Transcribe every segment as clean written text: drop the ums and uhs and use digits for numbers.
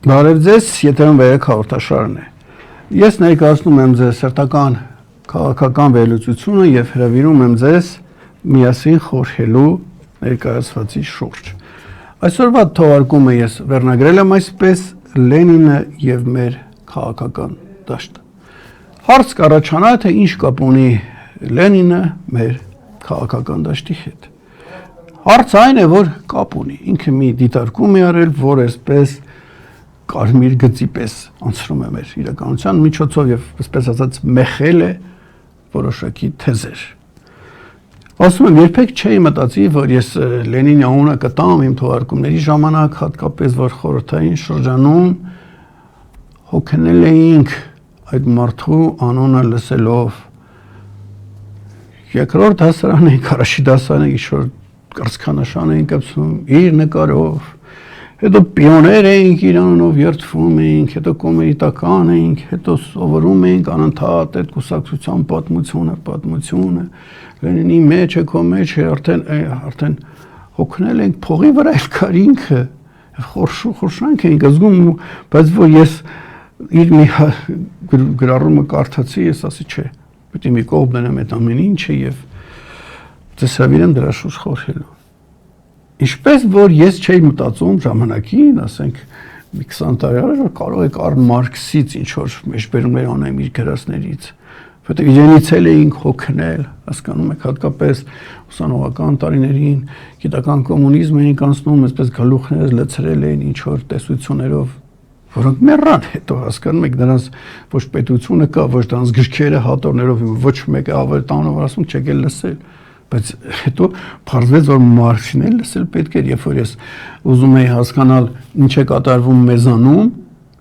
Բարև ձեզ, եթերում վերեք հաղորդաշարն է։ Ես ներկայացնում եմ ձեզ սերտական քաղաքական վերլուծությունը եւ հրավիրում եմ ձեզ միասին խորհելու ներկայացվածի շուրջ։ Այսօրվա թողարկումը ես վերնագրել եմ այսպես Լենինը եւ մեր քաղաքական դաշտը։ Հարց կառաջանա, թե ինչ կապ ունի Լենինը մեր քաղաքական դաշտի հետ։ Հարցը այն է, որ կապ ունի, ինքը մի դիտարկում է արել, որ այսպես կարմիր գծի պես անցնում է մեր իրականության միջոցով եւ այսպես ասած մեխել է որոշակի թեզեր։ Ասում եմ, երբեք չէի մտածի, որ ես Լենինի անունը կտամ իմ թողարկումների ժամանակ, հատկապես որ խորհրդային շրջանում հոգնել էինք այդ մարդու անունը լսելով։ Երկրորդ դասարան էինք, առաջի դասարան էինք, ինչ-որ կրծքանշան էինք կպցնում իր նկարով, հետո պիոներ էինք իր անունով երդվում էինք, հետո կոմերիտական էինք, հետո սովորում էինք անընդհատ այդ կուսակցության պատմությունը, Լենինի մեջ է, քո մեջ է, արդեն հոգնել ենք փողի վրա էլ կար ինքը, խորշանք էինք զգում, բայց որ ես իր մի գրառումը կարդացի, ես ասի չէ, պետք է մի կողմ դնեմ այդ ամեն ինչը եւ ձեզ հրավիրեմ դրա շուրջ խորհելու։ Ինչպես որ ես չէի մտածում ժամանակին, ասենք մի 20 տարի առաջ, որ կարող է Կարլ Մարքսից ինչ որ մեջբերումներ անեմ իր գրածներից, որտեղ իրենից էլ էինք հոգնել, հասկանում եք, հատկապես ուսանողական տարիներին գիտական կոմունիզմ էինք անցնում, այսպես գլուխներս լցրել էին ինչ որ տեսություններով, որոնք մեռան հետո, հասկանում եք, դրանց ոչ պետությունը կա, ոչ դրանց գրքերը հատորներով, ոչ մեկը ավելի տանով ասում չեք էլ լսել, բայց հետո բարձվեց, որ Մարքսին էլ լսել պետք էր, երբ որ ես ուզում էի հասկանալ ինչ է կատարվում մեզանում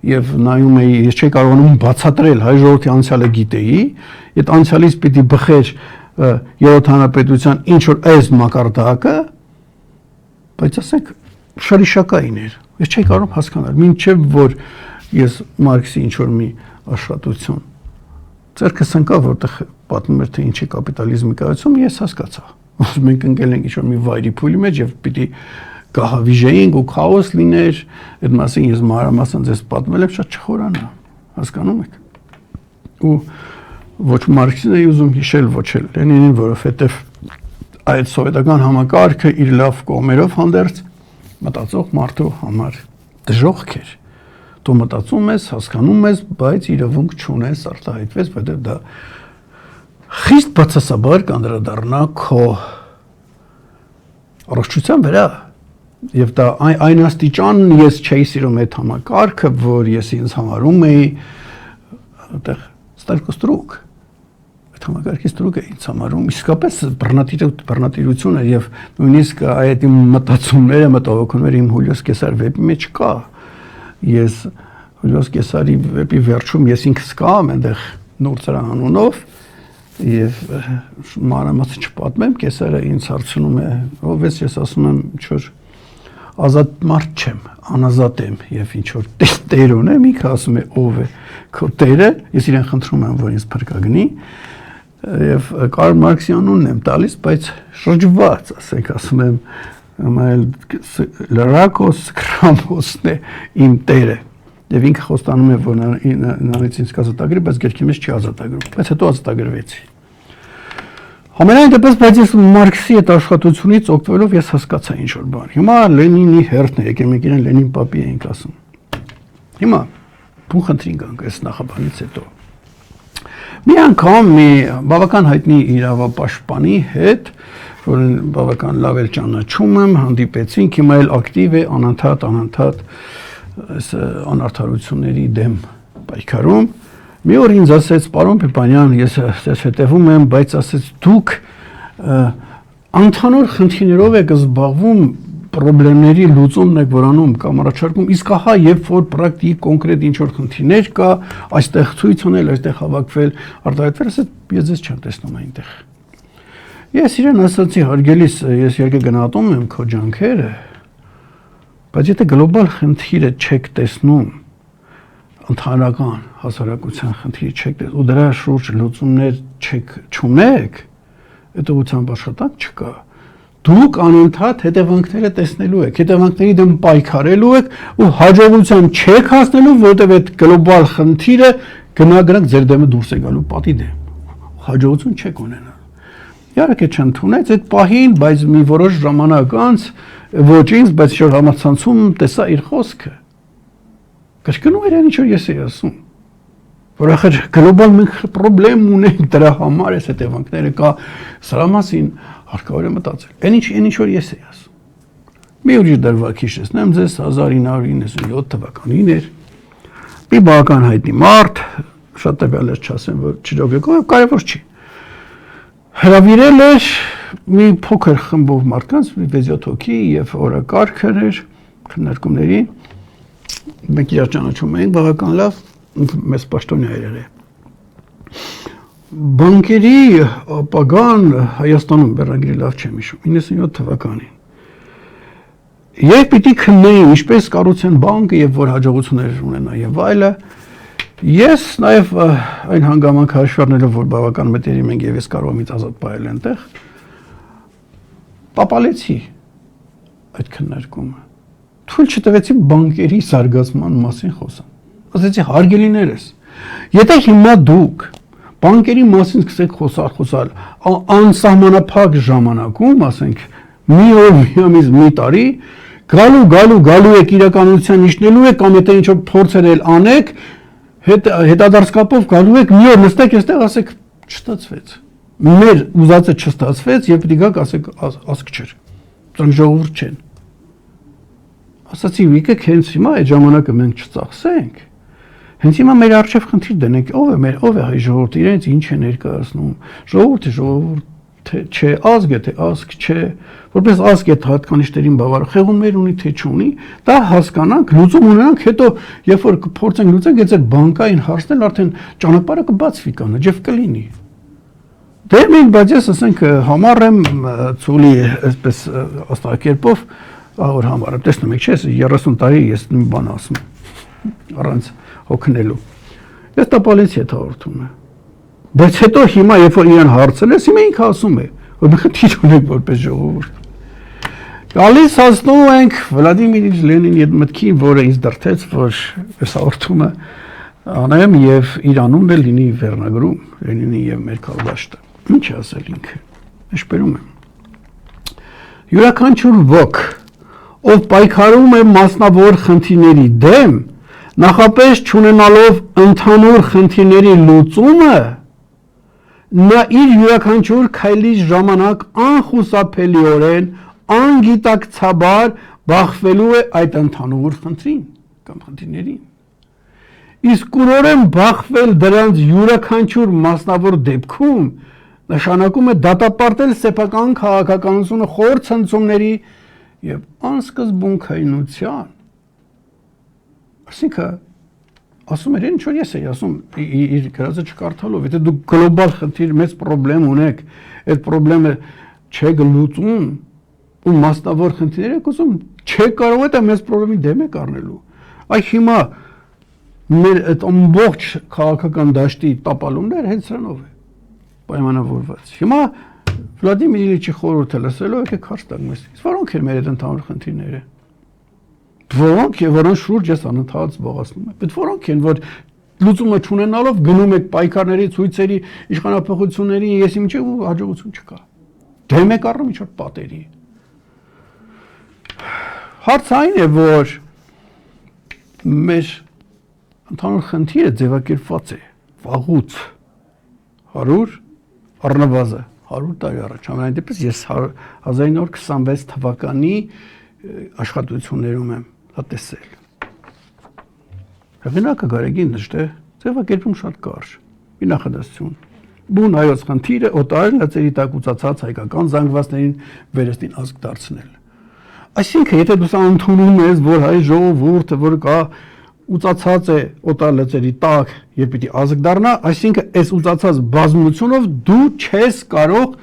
եւ նայում էի, ես չէի կարողանում բացատրել հայ ժողովրդի անցյալը գիտեի, այդ անցյալից պիտի բխեր երրորդ հանրապետության ինչ որ այս մակարդակը, բայց ասենք շարիշակային էր։ Ես չէի կարող հասկանալ, մինչև որ ես Մարքսի ինչ որ մի աշխատություն ձեռքս ընկավ, որտեղ պատմում էր թե ինչ է կապիտալիզմի կայացում, ես հասկացա։ Մենք ընկել ենք ինչ որ մի վայրի փուլի մեջ եւ պիտի գահավիժեինք ու քաոս լիներ, այդ մասին ես մանրամասն ձեզ պատմել եմ, շատ չխորանա, հասկանում եք։ Ու ոչ Մարքսին էի ուզում հիշել, ոչ էլ Լենինին, որովհետեւ այդ սովետական համակարգը իր լավ կողմերով հանդերձ մտածող մարդու համար դժոխք էր։ Դու մտածում ես, հասկանում ես, բայց իրավունք չունես արտահայտվես, որտեղ դա խիստ բացասաբար կանդրադառնա քո առողջության վրա։ Եվ դա այն աստիճան ես չէի սիրում այդ համակարգը, որ ես ինձ համարում էի այդտեղ ստարկոստրուկ։ Այդ համակարգի ստրուկ է ինձ համարում, իսկապես բռնատիրություն էր եւ նույնիսկ այդ իմ մտածումները, մտահոգումները իմ Հուլիոս Կեսար վեպի մեջ կա։ Ես Հուլիոս Կեսարի վեպի վերջում ես ինքս կամ այնտեղ Նուրցրա անունով եւ մանրամասն չպատմեմ, Կեսարը ինձ հարցնում է, ով ես, ես ասում եմ, ինչ որ ազատ մարդ չեմ, անազատ եմ եւ ինչ որ տեր ունեմ, ինքը ասում է ով է քո տերը, ես իրեն խնդրում եմ, որ ինձ փրկագնի եւ Կարլ Մարքսի անունն եմ տալիս, բայց շրջված, ասենք, ասում եմ լրակոս կրամոսն է իմ տերը եւ ինքը խոստանում է, որ նրանից ինձ կազատագրի, բայց գրքի մեջ չի ազատագրում, բայց հետո ազատագրվեցի։ Համենայն դեպս, բայց ես Մարքսի այդ աշխատությունից օգտվելով ես հասկացա ինչ որ բան։ Հիմա Լենինի հերթն է, եկեք մենք իրեն Լենին պապի ենք ասում։ Հիմա բուն խնդրին գանք այս նախաբանից հետո։ Մի անգամ մի բավական հայտնի իրավապաշտպանի հետ, որը բավական լավ էլ ճանաչում եմ, հանդիպեցինք, հիմա էլ ակտիվ է անընդհատ այս անարդարությունների դեմ պայքարում։ Մի օր ինձ ասեց, պարոն Պիպանյան, ես ձեզ հետևում եմ, բայց ասեց դուք անթանուր խնդիրներով եք զբաղվում, պրոբլեմների լուծումն եք որանում կամ առաջարկում, իսկ ահա երբ որ պրակտիկ կոնկրետ ինչ որ խնդիրներ կա, այստեղ ցույց ունել, այստեղ հավաքվել, արտահայտվել, ասեց ես ձեզ չեմ տեսնում այնտեղ։ Ես իրեն ասացի, հարգելիս, ես երկը գնահատում եմ քո ջանքերը, բայց եթե գլոբալ խնդիրը չեք տեսնում, ընդհանրական հասարակության խնդիրը չեք տեսնում, ու դրա շուրջ լուծումներ չունեք, այդ ուղղությամբ աշխատանք չկա, դուք անընդհատ հետևանքները տեսնելու եք, հետևանքների դեմ պայքարելու եք ու հաջողության չեք հասնելու, որովհետև այդ գլոբալ խնդիրը գնագրանք ձեր դեմը դուրս է գալու պատի դեմ։ Հաջողություն չեք ունենա։ Իհարկե չընդունեց այդ պահին, բայց մի որոշ ժամանակ անց ոչ ինձ, բայց շուտ համացանցում տեսա իր խոսքը։ Կշկնում էր ինչ որ ես էի ասում։ Որ ախր գլոբալ մենք խնդրեմ ունենք դրա համար այս հետևանքները կա, սրա մասին հարկավոր է մտածել։ Ինչ որ ես էի ասում։ Մի ուրիշ դրվագ հիշեցնեմ ձեզ 1997 թվականին էր։ Մի բավական հայտնի մարդ, շատ տվյալներ չասեմ, որ չջոգեկով, կարևոր չի։ Հրավիրել էր մի փոքր խմբով մարդկանց, 6-7 հոգի եւ օրակարգեր էր քննարկումների։ Մենք իրար ճանաչում էինք բավական լավ, մեծ պաշտոնյաներ էր։ Բանկերի ապագան Հայաստանում բեռնագրի լավ չեմ հիշում, 97 թվականին։ Երբ պիտի քննեին ինչպես կառուցեն բանկը եւ որ հաջողություններ ունենա եւ այլը, ես նաեւ այն հանգամանք հաշվի առնելով, որ բավական մտերիմ ենք եւ ես կարող եմ ինձ ազատ պահել այնտեղ, տապալեցի այդ քննարկումը։ Թույլ չտվեցի բանկերի զարգացման մասին խոսան։ Ասեցի հարգելիներս, եթե հիմա դուք բանկերի մասին սկսեք խոսալ անսահմանափակ ժամանակում, ասենք մի օր, մի ամիս, մի տարի, գալու եք իրականության իջնելու եք կամ եթե ինչ-որ փորձեր անեք, հետադարձ կապով գալու եք մի օր նստեք այստեղ ասեք չստացվեց։ Մեր ուզածը չստացվեց եւ պիտի գաք ասեք ասք չէր։ Դրանք ժողովուրդ չեն։ Ասացի եկեք հենց հիմա այդ ժամանակը մենք չծախսենք։ Հենց հիմա մեր արժեվ խնդիր դնենք, ով է հայ ժողովուրդը, իրենց ինչ է ներկայացնում։ Ժողովուրդը ժողովուրդ չէ, ազգը թե ազգ չէ, որպես ազգ այդ հատկանիշներին բավարար խեղումներ ունի թե չունի, դա հասկանանք, լուծում ունենանք, հետո երբ որ կփորձենք լուծենք, այդ բանկային հարցն արդեն ճանապարհը կբացվի կանաչև կլինի։ Դե մենք բայց ես ասենք համառ եմ ցուլի այսպես աստղակերպով, որ համառ եմ, տեսնում եք, չէ՞, 30 տարի ես նույն բան ասում առանց հոգնելու։ Ես տապալեցի այդ հաղորդումը։ Բայց հետո հիմա երբ որ իրան հարցրես, հիմա ինքը ասում է, որ մենք խնդիր ունենք որպես ժողովուրդ։ Գալիս հասնում ենք Վլադիմիր Իլյիչ Լենինի այդ մտքին, որը ինձ դրդեց, որ այս հաղորդումը անեմ եւ իր անունն էլ լինի վերնագրում, Լենինի եւ մեր քարոզաշտը։ Ինչ ասել ինքը։ Իշպերում եմ։ Յուրաքանչյուր ոք, ով պայքարում է մասնավոր խնդիրների դեմ, նախապես չունենալով ընդհանուր խնդիրների լուծումը, նա իր յուրաքանչյուր քայլի ժամանակ անխուսափելիորեն, անգիտակցաբար բախվելու է այդ ընդհանուր խնդրին կամ խնդիրներին։ Իսկ կուրորեն բախվել դրանց յուրաքանչյուր մասնավոր դեպքում նշանակում է դատապարտել սեփական քաղաքականությունը խոր ցնցումների եւ անսկզբունքայնության։ Այսինքն ասում էր ինչ որ ես էի ասում իր գրածը չկարդալով, եթե դուք գլոբալ խնդիր մեծ խնդրեմ ունեք, այդ խնդրեմը չեք լուծում ու մասնավոր խնդիրներ եք ուզում, չեք կարող այդ մեծ խնդրի դեմ եք առնելու։ Այ հիմա մեր այդ ամբողջ քաղաքական դաշտի տապալումները հենց սրանով է պայմանավորված։ Հիմա Վլադիմիր Իլյիչի խորհուրդը լսելով եկեք հարց տանք մեզ։ Որոնք են մեր այդ ընդհանուր խնդիրները։ Որոնք եւ որոնց շուրջ ես անընդհատ զբաղացնում եմ։ Բայց որոնք են, որ լուծումը չունենալով գնում եք պայքարների, ցույցերի, իշխանապահությունների, ես ինչ ու հաջողություն չկա։ Դեմ եք առնում ինչ որ պատերի։ Հարցը այն է, որ մեր ընդհանուր խնդիրը ձևակերպված է վաղուց 100 առնվազն 100 տարի առաջ։ Ամենայն դեպս ես 1926 թվականի աշխատություններում եմ տեսել։ Հեղինակը Գարեգին Նժդե ձևակերպում շատ կարճ։ Մի նախադասություն։ Բուն հայոց խնդիրը օտար լծերի տակ ուծացած հայկական զանգվածներին վերստին ազգ դարձնել։ Այսինքն, եթե դու ընդունում ես, որ հայ ժողովուրդը, որ կա ուծացած է օտար լծերի տակ եւ պիտի ազգ դառնա, այսինքն այս ուծացած բազմությունով դու չես կարող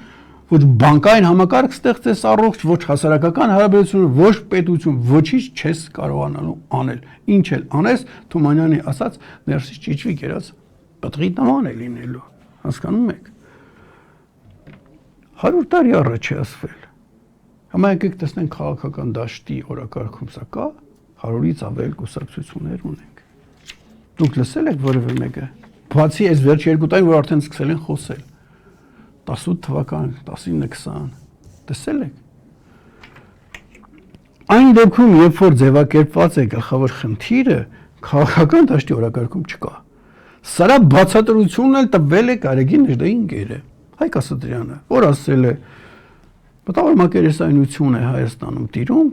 ոչ բանկային համակարգ ստեղծես առողջ, ոչ հասարակական հարաբերություն, ոչ պետություն, ոչինչ չես կարողանալու անել։ Ինչ էլ անես, Թումանյանի ասած, ներսից ճիճվի կերած պտղի նման է լինելու։ Հասկանում եք։ 100 տարի առաջ է ասվել։ Հիմա եկեք տեսնենք քաղաքական դաշտի օրակարգում սա կա 100-ից ավել կուսակցություններ ունենք։ Դուք լսել եք որևէ մեկը։ Բացի այս վերջ երկու տարի, որ արդեն սկսել են խոսել։ 18 թվական, 19-20 տեսել եք։ Այն դեպքում, երբ որ ձևակերպված է գլխավոր խնդիրը, քաղաքական դաշտի օրակարգում չկա։ Սրա բացատրությունն էլ տվել է Գարեգին Նժդեհինգերը, Հայկ Ասատրյանը, որ ասել է մտավոր մակերեսայնություն է Հայաստանում տիրում,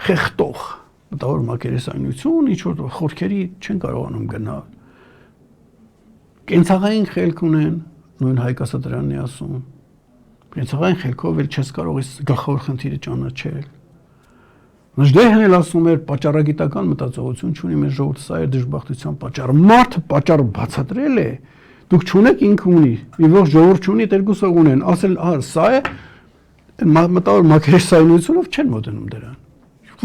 խեղտող մտավոր մակերեսայնություն, ինչ-որ խորքերի չեն կարողանում գնալ։ Կենցաղային խելք ունեն, նույն Հայկ Ասատրյանն է ասում, կենցաղային խելքով էլ չես կարող այս գլխավոր խնդիրը ճանաչել։ Նժդեհն էլ ասում էր պատճառագիտական մտածողություն չունի մեր ժողովուրդը, սա է դժբախտության պատճառը։ Մարդը պատճառը բացատրել է, դուք չունեք ինքը ունի, մի ողջ ժողովուրդ չունի, երկուսը ունեն, ասել, սա է մտավոր մակերեսայնությունով չեն մոտենում դրան։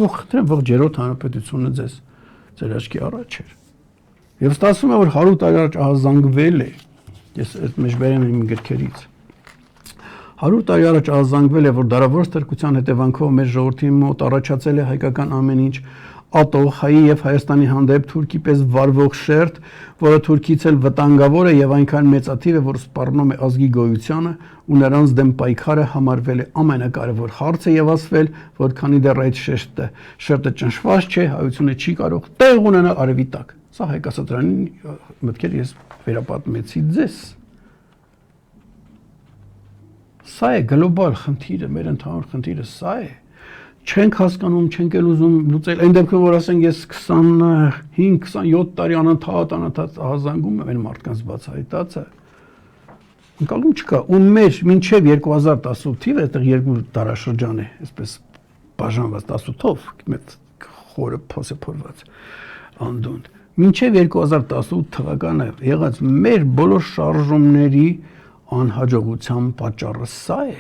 Ողջ երրորդ հանրապետությունը ձեր աչքի առաջ էր։ Եվ ստացվում է, որ 100 տարի առաջ ահազանգվել է, ես այդ մեջբերեմ իմ գրքերից, 100 տարի առաջ ահազանգվել է, որ դարավոր ստրկության հետևանքով մեր ժողովրդի մոտ առաջացել է հայկական ամեն ինչ ատող, հայի եւ Հայաստանի հանդեպ թուրքի պես վարվող շերտ, որը թուրքից էլ վտանգավոր է եւ այնքան մեծաթիվ է, որ սպառնում է ազգի գոյությանը ու նրանց դեմ պայքարը համարվել է ամենակարևոր հարցը եւ ասվել, որ քանի դեռ այդ շերտը ճնշված չէ, հայությունը չի կարող տեղ ունենալ արևի տակ։ Սա Հայկ Ասատրյանի մտքերը ես վերապատմեցի ձեզ։ Սա է գլոբալ խնդիրը, մեր ընդհանուր խնդիրը սա է։ Չենք հասկանում, չենք էլ ուզում լուծել։ Այն դեպքում, որ ասենք ես 25-27 տարի անընդհատ ահազանգում եմ այն մարդկանց բացահայտածը, ընկալում չկա։ Ու մեր մինչև 2018 թիվը, այդտեղ երկու դարաշրջան է, այսպես բաժանված 18-ով, մեծ խորը փոսեփորված անդունդ։ Մինչև 2018 թվականը եղած մեր բոլոր շարժումների անհաջողության պատճառը սա է։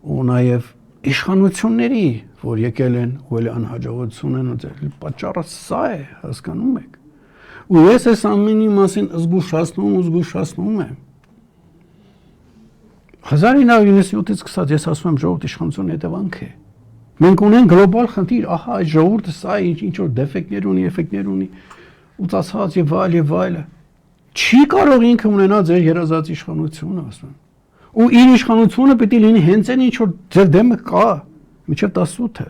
Ու նաև իշխանությունների, որ եկել են ու էլ անհաջողություն են ունեցել, պատճառը սա է, հասկանում եք։ Ու ես այս ամենի մասին զգուշացնում եմ։ 1997-ից սկսած ես ասում եմ ժողովրդի իշխանության հետևանք է։ Մենք ունենք գլոբալ խնդիր, ահա այս ժողովուրդը սա ինչ որ դեֆեկտներ ունի, էֆեկտներ ունի, ուծացած եւ այլը։ Չի կարող ինքը ունենալ ձեր երազած իշխանությունը, ասում։ Ու իր իշխանությունը պետք է լինի հենց այն ինչ որ ձեր դեմը կա, մինչև 18-ը։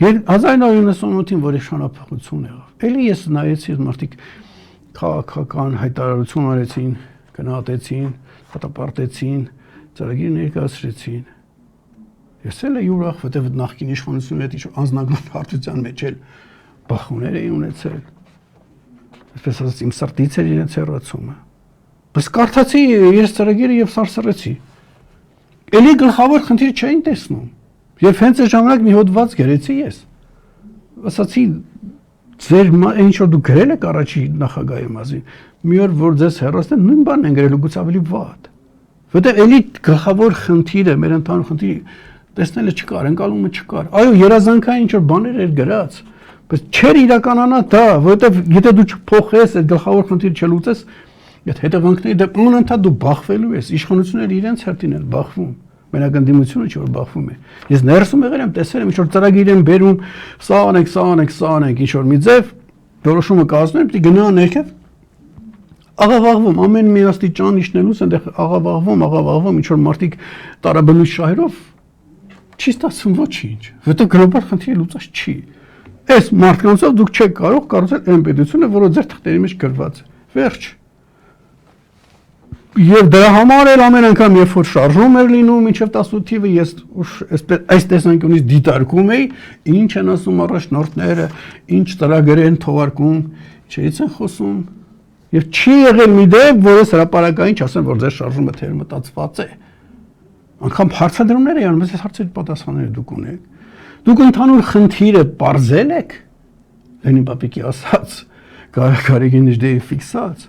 1998-ին, որ իշխանապահություն եղավ, էլի ես նայեցի, մարդիկ քաղաքական հայտարարություն արեցին, գնահատեցին, դատապարտեցին, ծրագիր ներկայացրեցին։ Ես էլ էի ուրախ, որտեղ նախկին իշխանությունների հետ ինչ-որ անձնական հարթության մեջ էլ բախումներ էին ունեցել։ Այսպես ասած, իմ սրտից էր իրենց հեռացումը։ Բայց կարդացի ես ծրագիրը եւ սարսռեցի։ Էլի գլխավոր խնդիրը չէին տեսնում։ Եվ հենց այդ ժամանակ մի հոդված գրեցի ես։ Ասացի, ձեր ինչ որ դուք գրել եք առաջի նախագահի մասին, մի օր որ ձեզ հեռացնեն, նույն բանն են գրել, գուցե ավելի վատ։ Որտեղ էլի գլխավոր խնդիրը, մեր ընդհանուր խնդիրը տեսնելը չկար, ընկալումը չկար։ Այո, երազանքային ինչ որ բաներ էր գրած, բայց չէր իրականանա դա, որովհետև եթե դու չփոխես այդ գլխավոր խնդիրը չլուծես, այդ հետևանքների դեպ անընդհատ դու բախվելու ես, իշխանությունները իրենց հերթին են բախվում, մենակ ընդդիմությունը չի որ բախվում է։ Ես ներսում եղել եմ, տեսել եմ, ինչ որ ծրագիր են բերում, սա անենք, ինչ որ մի ձև, որոշումը կազմեն, պիտի գնա ներքև, աղավաղվում, ամեն մի աստիճան իջնելուց այնտեղ աղավաղվում, ինչ որ մարդիկ տարաբնույթ շահերով չի ստացվում ոչինչ, որտեղ գլոբալ խնդիրը լուծած չի։ Այս մարդկանցով դուք չեք կարող կառուցել այն պետությունը, որը ձեր թղթերի մեջ գրված է։ Վերջ։ Եվ դրա համար էլ ամեն անգամ, երբ որ շարժում էր լինում մինչև 18 թիվը, ես այս տեսանկյունից դիտարկում էի, ինչ են ասում առաջնորդները, ինչ ծրագրեր են թողարկում, ինչից են խոսում։ Եվ չի եղել մի դեպք, որ ես հրապարակային չասեմ, որ ձեր շարժումը թերմտածված է։ Անգամ հարցադրումներ են անում, այս հարցերի պատասխանները դուք ունեք։ Դուք ընդհանուր խնդիրը պարզել եք, Լենին պապիկի ասած, Գարեգին Նժդեհի ֆիքսած։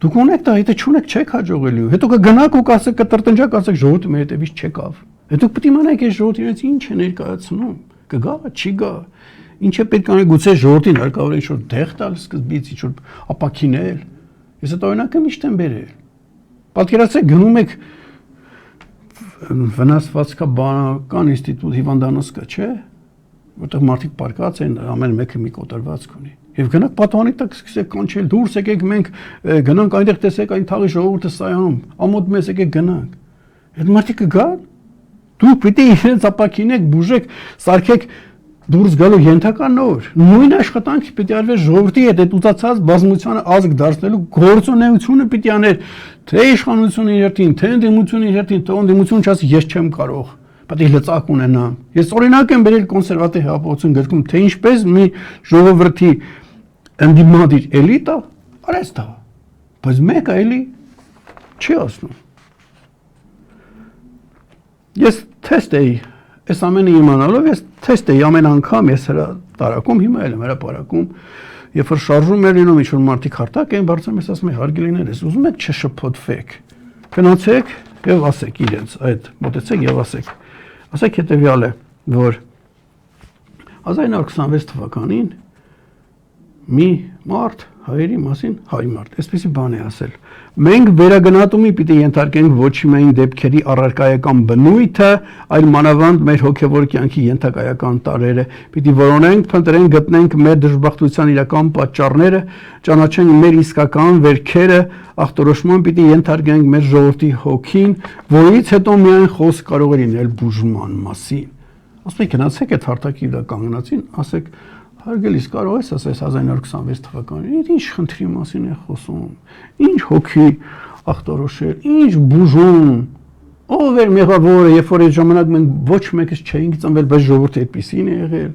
Դուք ունեք դա, եթե չունեք չեք հաջողելու։ Հետո կգնաք ու կասեք, կտրտնջակ ասեք ժողովուրդը մեր հետևից չեկավ։ Հետո պետք է իմանաք այս ժողովուրդը իրենց ինչ է ներկայացնում։ Կգա, չի գա։ Ինչ է պետք անել, գուցե ժողովրդին հարկավոր է ինչ-որ դեղ տալ սկզբից, ինչ-որ ապաքինել։ Ես այդ օրինակը միշտ եմ բերել։ Պատկերացրեք գնում եք վնասվածքաբանական ինստիտուտ հիվանդանոց կա, չէ, որտեղ մարդիկ պարկած են, ամեն մեկը մի կոտրվածք ունի։ Եվ գնանք պատուհանի տակ սկսեք կանչել, դուրս եկեք մենք գնանք այնտեղ տեսեք այն թաղի ժողովուրդը սայանում, ամոթ մեզ եկեք գնանք։ Այդ մարդիկը գան, դուք պիտի իրենց ապակինեք, բուժեք, սարքեք դուրս գալու ենթակա նոր։ Նույն աշխատանքի պիտի արվեր ժողովրդի հետ այդ ուծացած բազմությանը ազգ դարձնելու գործունեությունը պիտի աներ թե իշխանությունը երթին, թե ընդդիմությունը երթին, թե ընդդիմությունը չասի ես չեմ կարող։ Պետք է լծակ ունենամ։ Ես օրինակ եմ բերել կոնսերվատիվ հեղափոխություն գրքում, թե ինչպես մի ժողովրդի ընդդիմադիր էլիտա արեց դա։ Բայց մեկը էլի չի ասում։ Ես թեստ էի, այս ամենը իմանալով ես թեստ էի ամեն անգամ ես հրատարակում, հիմա էլ եմ հրապարակում, երբ որ շարժում էր լինում, ինչ որ մարդիկ հարթակ էին բարձրանում, ես ասում եմ հարգելի լիներ, ես ուզում եք չշփոթվեք։ Գնացեք եւ ասեք իրենց, այդ մոտեցեք եւ ասեք։ Ասեք հետեւյալ է, որ 1926 թվականին մի մարդ հայերի մասին հայ մարդ, այսպեսի բան է ասել. մենք վերագնահատումի պիտի ենթարկենք ոչ միայն դեպքերի առարկայական բնույթը, այլ մանավանդ մեր հոգևոր կյանքի ենթակայական տարրերը, պիտի որոնենք, փնտրենք, գտնենք մեր դժբախտության իրական պատճառները, ճանաչենք մեր իսկական վերքերը, ախտորոշման պիտի ենթարկենք մեր ժողովրդի հոգին, որից հետո միայն խոսք կարող է լինել բուժման մասին։ Ասում եք գնացեք այդ հարթակի վրա կանգնածին, ասեք հարգելիս կարող ես ասես 1926 թվականին, ինչ խնդրի մասին է խոսում, ինչ հոգի ախտորոշել, ինչ բուժում, ով էր մեղավորը, երբ որ այդ ժամանակ մենք ոչ մեկս չէինք ծնվել, բայց ժողովուրդը այդպիսին է եղել,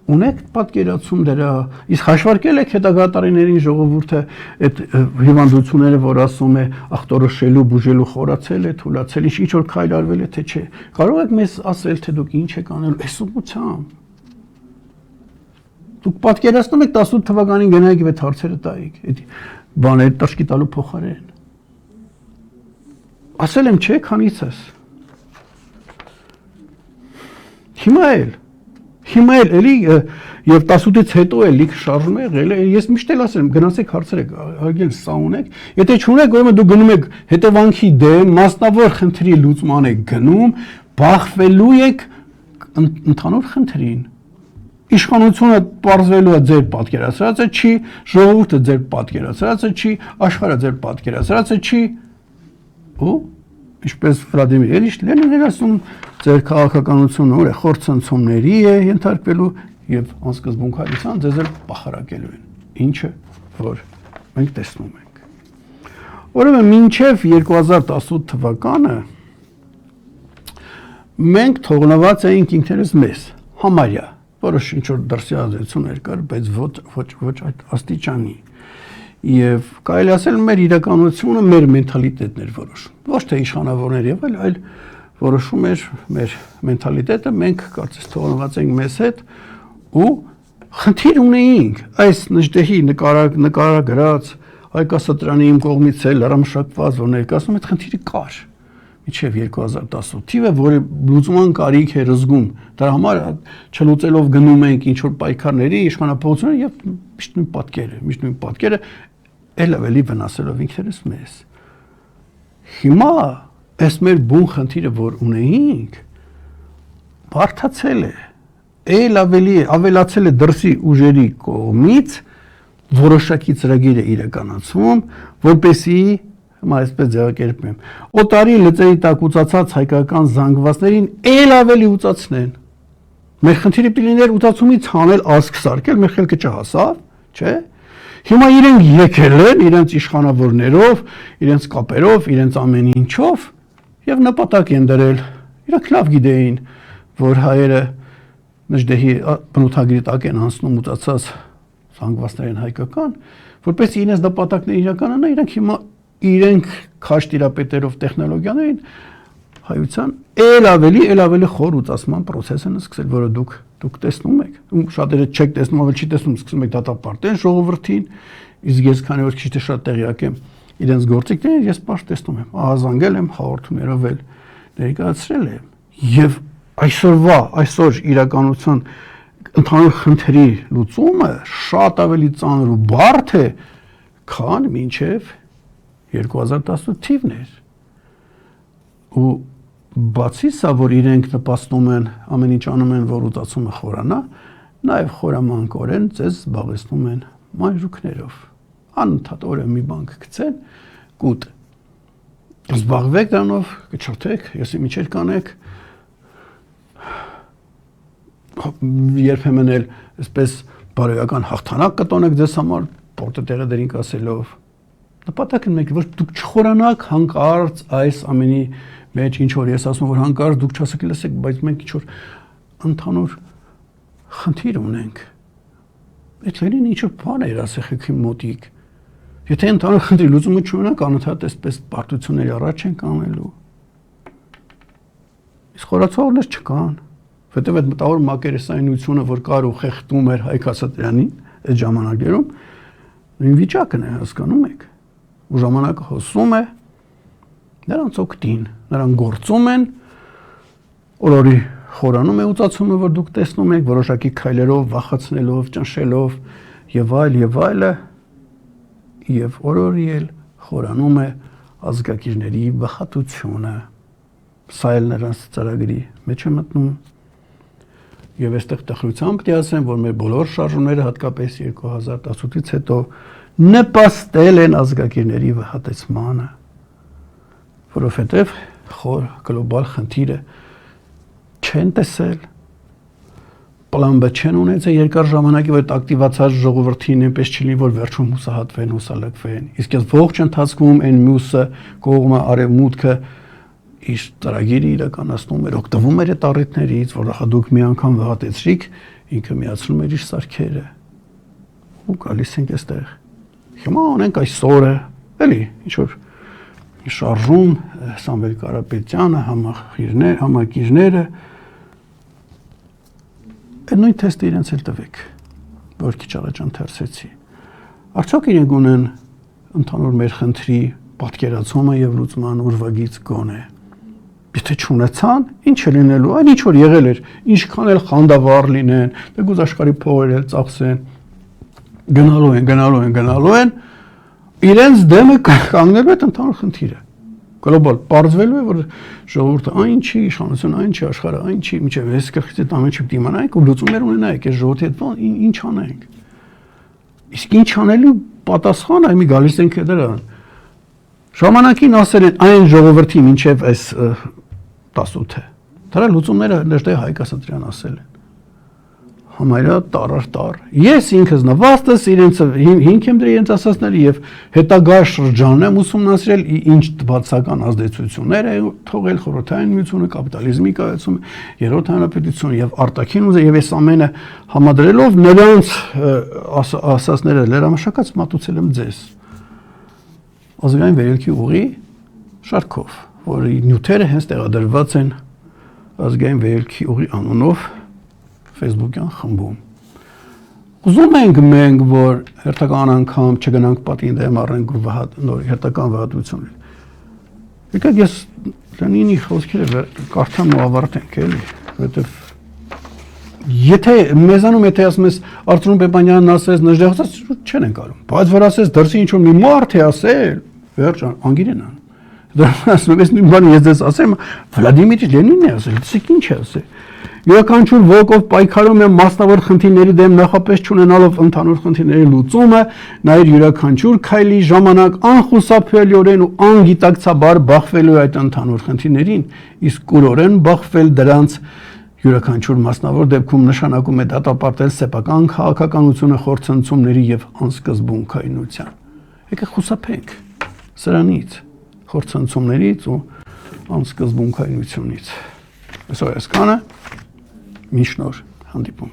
ունեք պատկերացում դրա, իսկ հաշվարկել եք հետագա տարիներին ժողովուրդը այդ հիվանդությունները, որ ասում է ախտորոշելու, բուժելու խորացել է, թուլացել, ինչ որ քայլ արվել է, թե չէ, կարող եք մեզ ասել, թե դուք ինչ եք անելու, այս ուղղությամբ Դուք պատկերացնում եք 18 թվականին գնայիք եւ այդ հարցերը տայիք, այդ բաները տաշկի տալու փոխարեն։ Ասել եմ, չէ, քանիցս։ Հիմա էլ էլի եւ 18-ից հետո էլի շարժում է եղել, ես միշտ էլ ասել եմ, գնացեք հարցրեք, հարգել սա ունեք, եթե չունեք, ուրեմն դուք գնում եք հետևանքի դեմ, մասնավոր խնդրի լուծման եք գնում, բախվելու եք ընդհանուր խնդրին։ Իշխանությունը պարզվելու է ձեր պատկերացրածը չի, ժողովուրդը ձեր պատկերացրածը չի, աշխարհը ձեր պատկերացրածը չի, ու ինչպես Վլադիմիր Լենինն էր ասում, ձեր քաղաքականությունը ուր է, խորցնցումների է ենթարկվելու եւ անսկզբունքայնության ձեզ էլ պախարակելու են, ինչը որ մենք տեսնում ենք։ Ուրեմն մինչև 2018 թվականը մենք թողնված էինք ինքներս մեզ, համարյա որոշ ինչ-որ դրսի ազդեցություններ կար, բայց ոչ այդ աստիճանի։ Եվ կարելի ասել մեր իրականությունը մեր մենթալիտետն էր որոշում։ Ոչ թե իշխանավորներ եւ այլ որոշում էր մեր մենթալիտետը, մենք կարծես թողնված ենք մեզ հետ ու խնդիր ունեինք այս նժդեհի նկարագրած հայկաստրանի իմ կողմից էլ լրամշակված, որ ներկայացնում այդ խնդիրը կար։ Մինչև 2018 թիվը, որի լուծման կարիք էր զգում, դրա համար չլուծելով գնում ենք ինչ-որ պայքարների, իշխանապողությունը եւ միշտ նույն պատկերը էլ ավելի վնասելով ինքներս մեզ։ Հիմա այս մեր բուն խնդիրը, որ ունեինք, բարդացել է, ավելացել է դրսի ուժերի կողմից որոշակի ծրագիր է իրականացվում, որպեսզի Հիմա այսպես ձևակերպեմ։ Օտարի լծերի տակ ուծացած հայկական զանգվածներին ել ավելի ուծացնեն։ Մեր խնդիրը պիտի լիներ ուծացումից հանել ազգ սարքել, մեր խելքը չհասավ, չէ՞։ Հիմա իրենք եկել են իրենց իշխանավորներով, իրենց կապերով, իրենց ամեն ինչով եւ նպատակ են դրել։ Իրանք լավ գիտեին, որ հայերը նժդեհի բնութագրի տակ են անցնում ուծացած զանգվածներին հայկական, որպես իրենց նպատակները իրականանան, իրանք հիմա իրենք քաշ տիրապետերով տեխնոլոգիաներին հայության ել ավելի խոր ուծացման process են սկսել, որը դուք տեսնում եք, ու շատերը չեք տեսնում, ավելի չի տեսնում, սկսում եք դատապարտել ժողովրդին, իսկ ես քանի որ քիչ թե շատ տեղյակ եմ իրենց գործիքներին, ես պարզ տեսնում եմ, ահազանգել եմ հաղորդումներով էլ ներկայացրել եմ, եւ այսօր իրականության ընդհանուր խնդրի լուծումը շատ ավելի ծանր ու բարդ է, քան մինչև 2018 թիվն էր ու բացի սա, որ իրենք նպաստում են, ամեն ինչ անում են, որ ուտացումը խորանա, նաև խորամանկորեն ձեզ զբաղեցնում են մանրուքներով։ Անընդհատ օրը մի բան կգցեն, կուտ։ Զբաղվեք դրանով, կչրթեք, եսի միջեր կանեք, երբեմն էլ այսպես բարոյական հաղթանակ կտոնեք ձեզ համար, պորտը տեղը դերինք ասելով։ Նպատակն մեկ է, որ դուք չխորանաք հանկարծ այս ամենի մեջ, ինչ որ ես ասում որ հանկարծ դուք չասեք լսեք, բայց մենք ինչ որ ընդհանուր խնդիր ունենք։ Այդ լենին ինչ որ բան էր ասեղի մոտիկ։ Եթե ընդհանուր խնդրի լուծումը չունենանք, անընդհատ այսպես պարտությունների առաջ ենք անելու։ Իսկ խորացողներ չկան, որտեղ այդ մտավոր մակերեսայնությունը, որ կար ու խեղդում էր Հայկ Ասատրյանին այդ ժամանակերում, նույն վիճակն է, հասկանում եք։ Ու ժամանակը հոսում է, նրանց օգտին, նրանք գործում են, օրորի խորանում է ուծացումը, որ դուք տեսնում եք, որոշակի քայլերով, վախացնելով, ճնշելով եւ այլը, եւ օրորի էլ խորանում է ազգակիրների վխատությունը։ Սա էլ նրանց ծրագրի մեջ է մտնում։ Եվ այստեղ տխրությամբ պետք է ասեմ, որ մեր բոլոր շարժումները հատկապես 2018-ից հետո նպաստել են ազգակիրների վհատեցմանը, որովհետև խոր գլոբալ խնդիրը չեն տեսել, պլան B չեն ունեցել երկար ժամանակի, որ ակտիվացած ժողովրդին այնպես չլինի, որ վերջում հուսահատվեն, հուսալքվեն։ Իսկ այս ողջ ընթացքում այն մյուսը կողմը արևմուտքը իր ծրագիրը իրականացնում էր, օգտվում էր այդ առիթներից, որ դուք մի անգամ վհատեցրիք, ինքը միացնում էր իր սարքերը։ Ու գալիս ենք այստեղ։ Հիմա ունենք այսօրը, էլի, ինչ որ շարժում Սամվել Կարապետյանը, համակիրները, այդ նույն թեստը իրենց էլ տվեք, որ քիչ առաջ ընթերցեցի։ Արդյոք իրենք ունեն ընդհանուր մեր խնդրի պատկերացումը եւ լուծման ուրվագիծ գոնե։ Եթե չունեցան, ինչ է լինելու, այն ինչ որ եղել էր, ինչքան էլ խանդավառ լինեն, դեգուզ աշխարհի փողերը ծախսեն, գնալու են, իրենց դեմը կանգնելու է ընդհանուր խնդիրը։ Գլոբալ պարզվելու է, որ ժողովուրդը այն չի, իշխանությունը այն չի, աշխարհը այն չի, միջև այս կրկից այդ ամեն ինչը պետք է իմանայինք ու լուծումներ ունենայինք, այս ժողովրդի հետ ինչ անենք։ Իսկ ինչ անելու պատասխանը մի գալիս ենք դրան։ Ժամանակին ասել են այն ժողովրդի մինչև այս 18-ը։ Դրա լուծումները դեռ Հայկ Ասատրյան ասել են։ Համարյա տար։ Ես ինքս նվաստս իրենց հիմք եմ դրի իրենց ասածների եւ հետագա շրջանն եմ ուսումնասիրել ինչ բացական ազդեցություններ է թողել խորհրդային միությունը, կապիտալիզմի կայացումը, երրորդ հանրապետությունը եւ արտաքին ուժը եւ այս ամենը համադրելով նրանց ասածները լրամշակած մատուցել եմ ձեզ։ Ազգային վերելքի ուղի շարքով, որի նյութերը հենց տեղադրված են ազգային վերելքի ուղի անունով Facebook-յան խմբում։ Ուզում ենք մենք, որ հերթական անգամ չգնանք պատին դեմ առնենք նոր հերթական վհատություն։ Եկեք ես Լենինի խոսքերը կարդամ ու ավարտենք, էլի, որովհետև եթե մեզանում եթե ասում ես Արծրուն Պեպանյանն ասես նժդեղացած չեն են կարում, բայց որ ասես դրսի ինչ որ մի մարդ է ասել, վերջ անգիրեն ան։ Դա ասում ես նույն բանը ես դες ասեմ, Վլադիմիր Լենինն է ասել, դες ինչ է ասել։ Յուրաքանչյուր ոգով պայքարում է մասնավոր խնդիրների դեմ նախապես չունենալով ընդհանուր խնդիրների լուծումը, նայր յուրաքանչյուր քայլի ժամանակ անխուսափելիորեն ու անգիտակցաբար բախվելու այդ ընդհանուր խնդիրներին, իսկ կուրորեն բախվել դրանց յուրաքանչյուր մասնավոր դեպքում նշանակում է դատապարտել սեփական քաղաքականությունը խորցնցումների եւ անսկզբունքայնության։ Եկեք խուսափենք սրանից, խորցնցումներից ու անսկզբունքայնությունից։ Այսօր այսքանը, միշտ նոր հանդիպում։